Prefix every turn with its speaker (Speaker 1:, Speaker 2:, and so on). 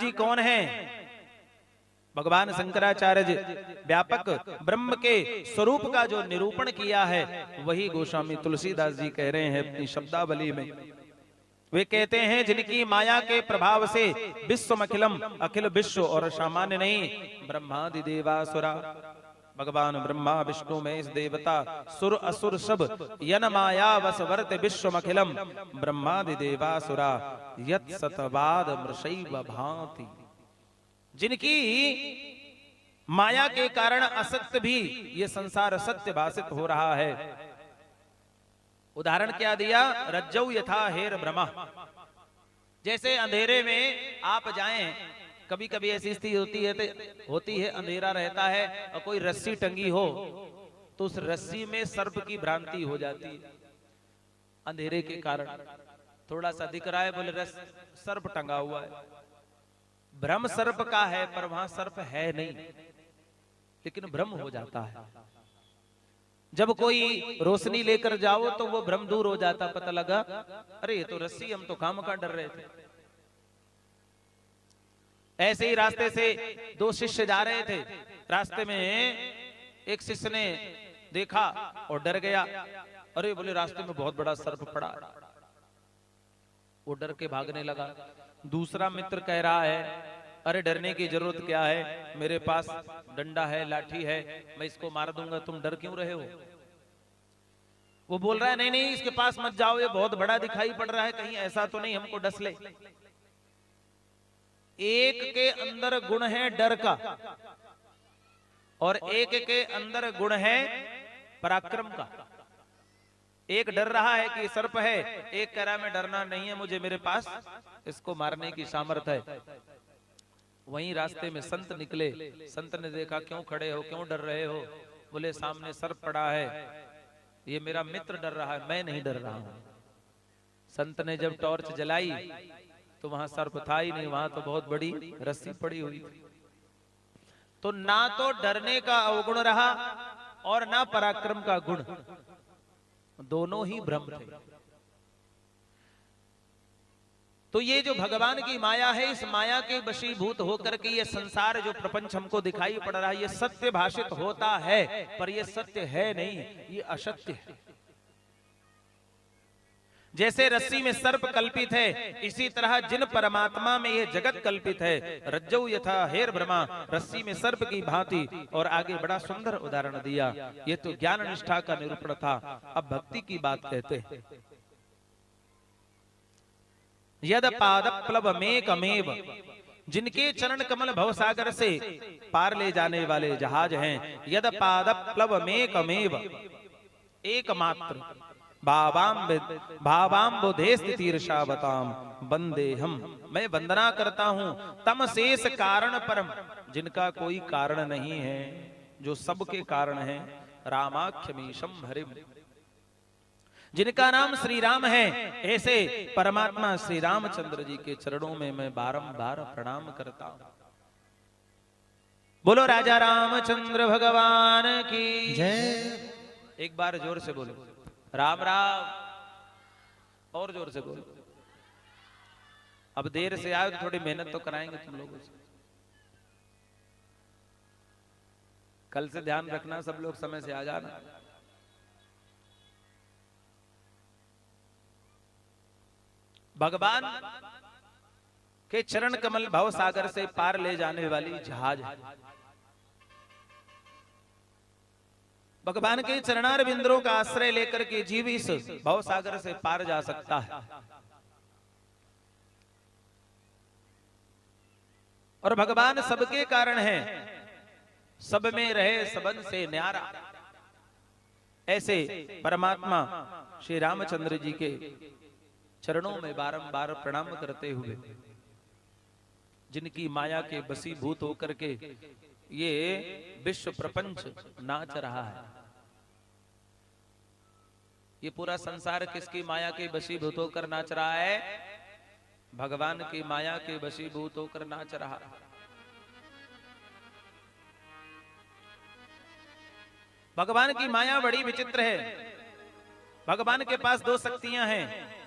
Speaker 1: जी कौन हैं? भगवान शंकराचार्य जी व्यापक ब्रह्म के स्वरूप का जो निरूपण किया है वही गोस्वामी तुलसीदास जी कह रहे हैं अपनी शब्दावली में। वे कहते हैं जिनकी माया के प्रभाव से विश्व अखिलम, अखिल विश्व और सामान्य नहीं, ब्रह्मादि देवासुरा, भगवान ब्रह्मा विष्णु में इस देवता सुर असुर सब यन माया वसवर्त विश्वमखिलम ब्रह्मादि देवासुरा यत् सतवाद मृषैव भांति। जिनकी माया के कारण असत्य भी ये संसार सत्य भाषित हो रहा है। उदाहरण क्या दिया? रज्जौ यथा हेर ब्रह्मा। जैसे अंधेरे में आप जाएं, कभी कभी ऐसी स्थिति होती है अंधेरा रहता है और कोई रस्सी टंगी हो तो उस रस्सी में सर्प की भ्रांति हो जाती है अंधेरे के कारण। थोड़ा सा दिख रहा है, बोले सर्प टंगा हुआ है। भ्रम सर्प का है पर वहां सर्प है नहीं, लेकिन भ्रम हो जाता है। जब कोई रोशनी लेकर जाओ तो वो भ्रम दूर हो जाता, पता लगा अरे ये तो रस्सी, हम तो खामखा डर रहे थे। ऐसे ही रास्ते से दो शिष्य जा रहे थे, रास्ते में एक शिष्य ने देखा और डर गया, अरे बोले रास्ते में बहुत बड़ा सर्प पड़ा। वो डर के भागने लगा। दूसरा मित्र कह रहा है अरे डरने की जरूरत क्या है, मेरे पास डंडा है, लाठी है, मैं इसको मार दूंगा, तुम डर क्यों रहे हो? वो बोल रहा है नहीं नहीं इसके पास मत जाओ, ये बहुत बड़ा दिखाई पड़ रहा है, कहीं ऐसा तो नहीं हमको डस ले। एक के अंदर गुण है डर का और एक के अंदर गुण है पराक्रम का। एक डर रहा है कि सर्प है, एक कह रहा है मैं डरना नहीं है, मुझे मेरे पास इसको मारने की सामर्थ्य है। वहीं रास्ते में संत निकले। संत ने देखा क्यों खड़े हो, क्यों डर रहे हो? बोले सामने सर्प पड़ा है, ये मेरा मित्र डर रहा है, मैं नहीं डर रहा हूं। संत ने जब टॉर्च जलाई तो वहां सर्प था ही नहीं, वहां तो बहुत बड़ी रस्सी पड़ी हुई थी। तो ना तो डरने का अवगुण रहा और ना पराक्रम का गुण, दोनों ही भ्रम थे। तो ये जो भगवान की माया है, इस माया के वशीभूत होकर के ये संसार जो प्रपंच हमको दिखाई पड़ रहा है, ये सत्य भाषित होता है पर ये सत्य है नहीं, ये असत्य है। जैसे रस्सी में सर्प कल्पित है, इसी तरह जिन परमात्मा में ये जगत कल्पित है, रज्जौ यथा हेर ब्रह्मा, रस्सी में सर्प की भांति। और आगे बड़ा सुंदर उदाहरण दिया। ये तो ज्ञान निष्ठा का निरूपण था, अब भक्ति की बात कहते हैं। यद पाद प्लवमेकमेव, जिनके चरण कमल भवसागर से पार ले जाने वाले जहाज हैं। यद पाद प्लवमेकमेव, एकमात्र, भावाम्बुधेस्तीर्षावताम वंदे हम, मैं वंदना करता हूं तम शेष कारण परम, जिनका कोई कारण नहीं है, जो सबके कारण है, रामाख्यमीशम हरिम, जिनका नाम श्री राम है। ऐसे परमात्मा श्री रामचंद्र जी के चरणों में मैं बारंबार प्रणाम करता हूं। बोलो राजा रामचंद्र भगवान की जय। एक बार जोर से बोलो राम राम, और जोर से बोलो। अब देर से आए तो थोड़ी मेहनत तो कराएंगे तुम लोगों से। कल से ध्यान रखना, सब लोग समय से आ जाना। भगवान के चरण कमल भव सागर से पार ले जाने वाली जहाज है। भगवान के चरणार बिंदुओं का आश्रय लेकर के जीव इस भव सागर से पार जा सकता है। और भगवान सबके कारण है, सब में रहे सबन से न्यारा। ऐसे परमात्मा श्री रामचंद्र जी के चरणों में बारंबार प्रणाम करते हुए, जिनकी माया के वशीभूत होकर के ये विश्व प्रपंच नाच रहा है। ये पूरा संसार किसकी माया के वशीभूत होकर नाच रहा है? भगवान की माया के वशीभूत होकर नाच रहा है। भगवान की माया बड़ी विचित्र है। भगवान के पास दो शक्तियां हैं,